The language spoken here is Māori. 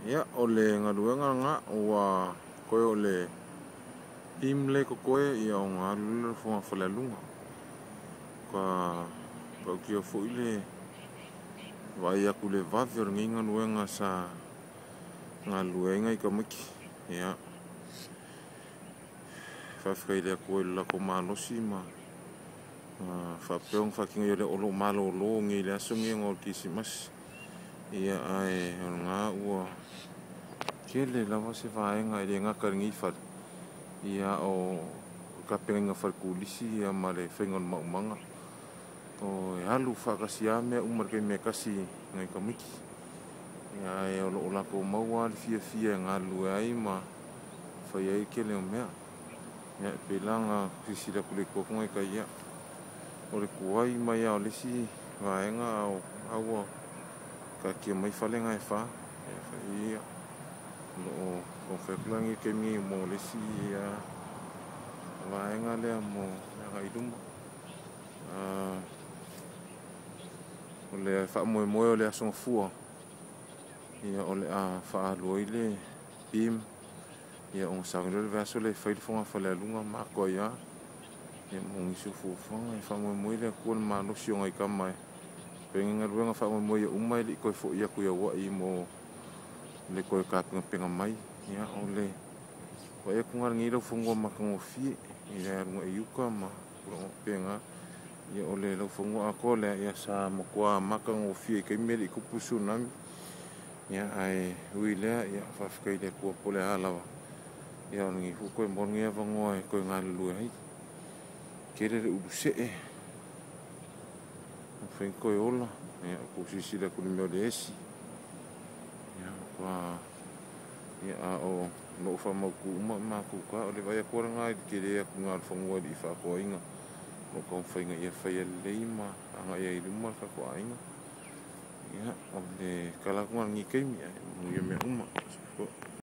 Ya ole ngaluenga nga wa koe ole imle ko koe ia o ngalule fonga falalunga ka kia fo ile wa ia kule vavir nginga luenga sa ngaluenga I kamaki ya fafka ile koe la ko malosi ma fa peong fa kinga ile olo malo lo ngi le asungi ngol kisimas ia ai nga ua kele lava se vaenga ile nga karingi fal ia o kapenga fal kulisi ia male fengon maumanga o halu fa kasia me umar ke me kasi ngai kamiki ia e o la ko maua fia ngalu ai ma fa ia kele me ya pelanga sisi la kule ko ngai ka ia ore kuai mai o lesi vaenga o awa ka kia mai falenga e fa ia no ko feklangi ke mi mo lesi ia vaenga le mo nga idum ole fa mo ole aso fua ia ole a fa loile pim ia on sanglo le vaso le fa fonga fa le lunga ma ko ia e mo isu fu fonga fa mo le ko ma no si ngai kamai penga luenga fa mo ia umai li ko fo ia ku ia wa I mo le ko ka penga mai ia ole wa ia ku ngal ngiro fungo ma ko fi ia ngo yuka ma ko penga ia ole lo fungo ako le ia sa mo kwa ma ko fi ke meli ku pusu nami ia ai wile ia fa fka ile ko pole ala ia ngi fu ko mo ngi va ngoi ko ngal lu ai kere u se fen ko ola ia ko sisi la ku me desi ia kwa ia o no fa mo ku ma ku ka ole vai ko nga kere ku ngal fongo di fa ko inga no ko fenga ia fa ia leima anga ia I luma ka ko inga ia ole kala ku ngi ke mi ia me uma